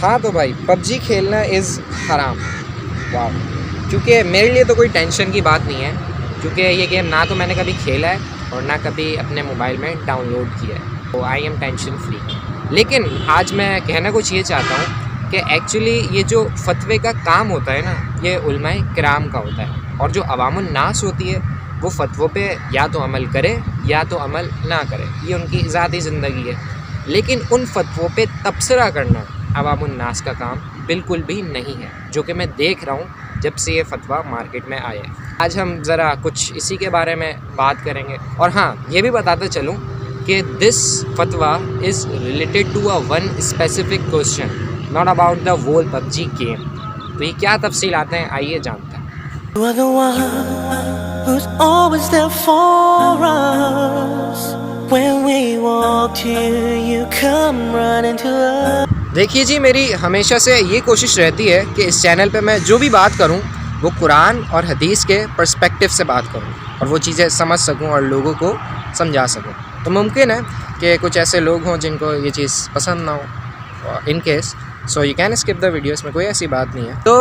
हाँ तो भाई पबजी खेलना इज़ हराम। वाह। क्योंकि मेरे लिए तो कोई टेंशन की बात नहीं है, क्योंकि ये गेम ना तो मैंने कभी खेला है और ना कभी अपने मोबाइल में डाउनलोड किया है, तो आई एम टेंशन फ्री। लेकिन आज मैं कहना कुछ ये चाहता हूँ कि एक्चुअली ये जो फतवे का काम होता है ना, ये उलमाए किराम का होता है, और जो अवामुन नास होती है वो फतवों पे या तो अमल करे या तो अमल ना करे, ये उनकी ज़ाती ज़िंदगी है। लेकिन उन फतवों पे तबसरा करना अवामुन नास का काम बिल्कुल भी नहीं है, जो कि मैं देख रहा हूँ जब से ये फतवा मार्केट में आया है। आज हम ज़रा कुछ इसी के बारे में बात करेंगे। और हाँ, ये भी बताते चलूँ कि दिस फतवा is related to a one specific question, not about the whole PUBG game. तो ये क्या तफसीलातें हैं, आइए जानते हैं। You are the one who's always there for us. When we walk to you, come running to us. देखिए जी, मेरी हमेशा से ये कोशिश रहती है कि इस चैनल पे मैं जो भी बात करूं वो कुरान और हदीस के पर्सपेक्टिव से बात करूं और वो चीज़ें समझ सकूं और लोगों को समझा सकूं। तो मुमकिन है कि कुछ ऐसे लोग हों जिनको ये चीज़ पसंद ना हो, in case so you can skip the video, इसमें कोई ऐसी बात नहीं है। तो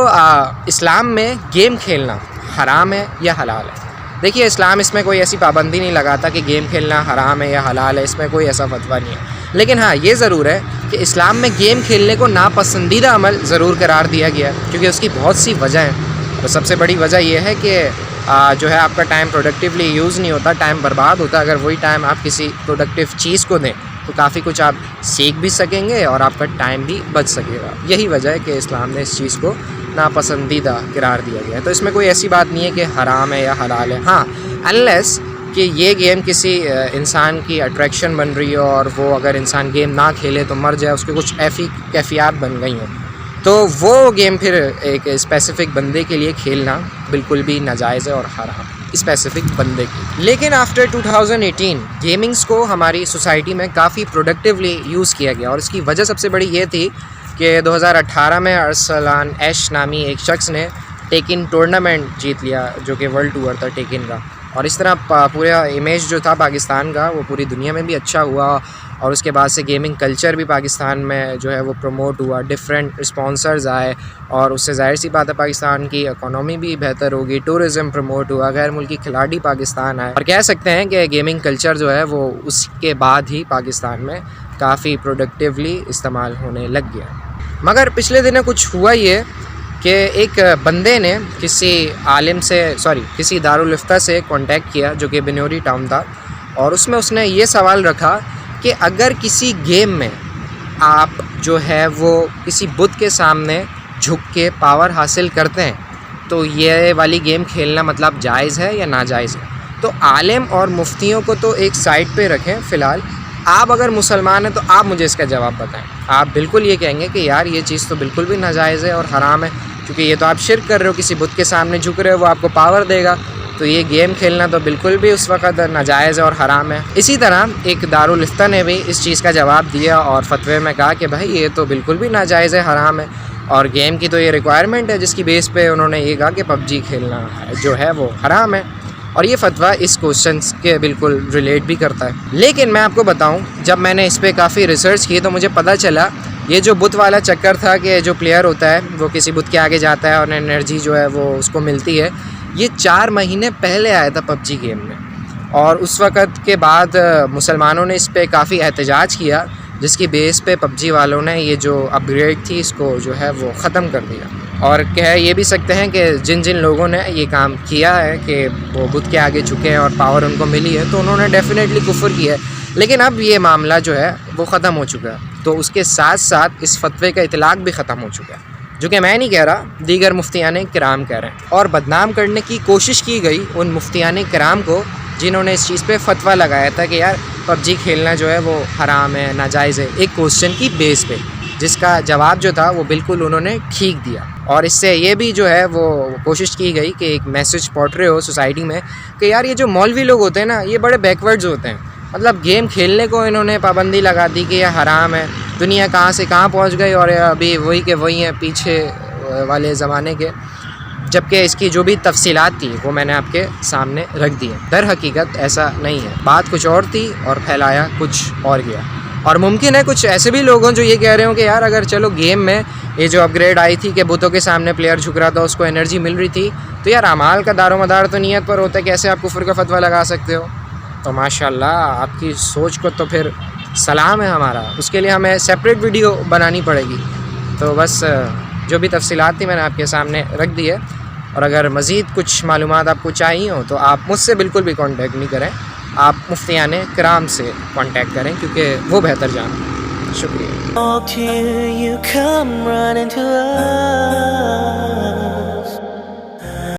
इस्लाम में गेम खेलना हराम है या हलाल है? देखिए, इस्लाम इसमें कोई ऐसी पाबंदी नहीं लगाता कि गेम खेलना हराम है या हलाल है, इसमें कोई ऐसा फतवा नहीं है। लेकिन हाँ, ये ज़रूर है कि इस्लाम में गेम खेलने को नापसंदीदा अमल ज़रूर करार दिया गया है, क्योंकि उसकी बहुत सी वजह हैं। तो सबसे बड़ी वजह यह है कि जो है आपका टाइम प्रोडक्टिवली यूज़ नहीं होता, टाइम बर्बाद होता है। अगर वही टाइम आप किसी प्रोडक्टिव चीज़ को दें तो काफ़ी कुछ आप सीख भी सकेंगे और आपका टाइम भी बच सकेगा। यही वजह है कि इस्लाम ने इस चीज़ को नापसंदीदा करार दिया गया है। तो इसमें कोई ऐसी बात नहीं है कि हराम है या हलाल है। हाँ, अनलेस कि ये गेम किसी इंसान की अट्रैक्शन बन रही हो और वो अगर इंसान गेम ना खेले तो मर जाए, उसके कुछ ऐसी कैफियत बन गई हों, तो वो गेम फिर एक स्पेसिफ़िक बंदे के लिए खेलना बिल्कुल भी नाजायज़ है और हराम स्पेसिफ़िक बंदे की। लेकिन आफ्टर 2018 गेमिंग्स को हमारी सोसाइटी में काफ़ी प्रोडक्टिवली यूज़ किया गया, और इसकी वजह सबसे बड़ी ये थी कि 2018 में अरसलान ऐश नामी एक शख्स ने टेकिन टूर्नामेंट जीत लिया, जो कि वर्ल्ड टूर था टेकिन का। और इस तरह पूरा इमेज जो था पाकिस्तान का वो पूरी दुनिया में भी अच्छा हुआ, और उसके बाद से गेमिंग कल्चर भी पाकिस्तान में जो है वो प्रमोट हुआ, डिफरेंट स्पॉन्सर्स आए, और उससे ज़ाहिर सी बात है पाकिस्तान की इकोनॉमी भी बेहतर होगी, टूरिज़म प्रमोट हुआ, गैर मुल्की खिलाड़ी पाकिस्तान आए। और कह सकते हैं कि गेमिंग कल्चर जो है वो उसके बाद ही पाकिस्तान में काफ़ी प्रोडक्टिवली इस्तेमाल होने लग गया। मगर पिछले दिनों कुछ हुआ ये कि एक बंदे ने किसी दारुल इफ्ता से कांटेक्ट किया, जो कि बिनोरी टाउन था, और उसमें उसने ये सवाल रखा कि अगर किसी गेम में आप जो है वो किसी बुत के सामने झुक के पावर हासिल करते हैं तो ये वाली गेम खेलना मतलब जायज़ है या नाजायज़ है? तो आलिम और मुफ्तियों को तो एक साइड पे रखें फ़िलहाल, आप अगर मुसलमान हैं तो आप मुझे इसका जवाब बताएं। आप बिल्कुल ये कहेंगे कि यार ये चीज़ तो बिल्कुल भी नाजायज़ है और हराम है, क्योंकि ये तो आप शिर्क कर रहे हो, किसी बुत के सामने झुक रहे हो, वो आपको पावर देगा, तो ये गेम खेलना तो बिल्कुल भी उस वक़्त नाजायज़ और हराम है। इसी तरह एक दारुल इफ्ता ने भी इस चीज़ का जवाब दिया और फतवे में कहा कि भाई ये तो बिल्कुल भी नाजायज़ है, हराम है, और गेम की तो ये रिक्वायरमेंट है, जिसकी बेस पे उन्होंने ये कहा कि पबजी खेलना जो है वो हराम है। और ये फतवा इस क्वेश्चन के बिल्कुल रिलेट भी करता है। लेकिन मैं आपको बताऊं, जब मैंने इस पर काफ़ी रिसर्च की तो मुझे पता चला ये जो बुत वाला चक्कर था कि जो प्लेयर होता है वो किसी बुत के आगे जाता है और एनर्जी जो है वो उसको मिलती है, ये 4 महीने पहले आया था पबजी गेम में। और उस वक़्त के बाद मुसलमानों ने इस पर काफ़ी एहतजाज किया, जिसकी बेस पे पबजी वालों ने ये जो अपग्रेड थी इसको जो है वो ख़त्म कर दिया। और कह ये भी सकते हैं कि जिन जिन लोगों ने ये काम किया है कि वो बुत के आगे झुके हैं और पावर उनको मिली है, तो उन्होंने डेफिनेटली कुफ्र किया है। लेकिन अब ये मामला जो है वो ख़त्म हो चुका है, तो उसके साथ साथ इस फतवे का इतलाक़ भी ख़त्म हो चुका है, जो कि मैं नहीं कह रहा, दीगर मुफ्तियान किराम कह रहे हैं। और बदनाम करने की कोशिश की गई उन मुफ्तियान किराम को जिन्होंने इस चीज़ पे फतवा लगाया था कि यार पबजी खेलना जो है वो हराम है, नाजायज़ है, एक क्वेश्चन की बेस पे, जिसका जवाब जो था वो बिल्कुल उन्होंने ठीक दिया। और इससे ये भी जो है वो कोशिश की गई कि एक मैसेज पोर्ट्रे हो सोसाइटी में कि यार ये जो मौलवी लोग होते हैं ना, ये बड़े बैकवर्ड्स होते हैं। मतलब गेम खेलने को इन्होंने पाबंदी लगा दी कि यह हराम है, दुनिया कहाँ से कहाँ पहुँच गई, और अभी वही के वही हैं पीछे वाले ज़माने के। जबकि इसकी जो भी तफसीलात थी वो मैंने आपके सामने रख दी है। दर हकीकत ऐसा नहीं है, बात कुछ और थी और फैलाया कुछ और गया। और मुमकिन है कुछ ऐसे भी लोग हों जो ये कह रहे हो कि यार अगर चलो गेम में ये जो अपग्रेड आई थी कि बुतों के सामने प्लेयर झुक रहा था, उसको एनर्जी मिल रही थी, तो यार अमाल का दारोमदार तो नीयत पर होता है, कैसे आप कुफ्र का फतवा लगा सकते हो। तो माशाल्लाह आपकी सोच को तो फिर सलाम है हमारा, उसके लिए हमें सेपरेट वीडियो बनानी पड़ेगी। तो बस जो भी तफसीलात थी मैंने आपके सामने रख दी है, और अगर मज़ीद कुछ मालूमात आपको चाहिए हो तो आप मुझसे बिल्कुल भी कांटेक्ट नहीं करें, आप मुफ्तियाने किराम से कांटेक्ट करें क्योंकि वो बेहतर जानते हैं। शुक्रिया। Till you come running to us.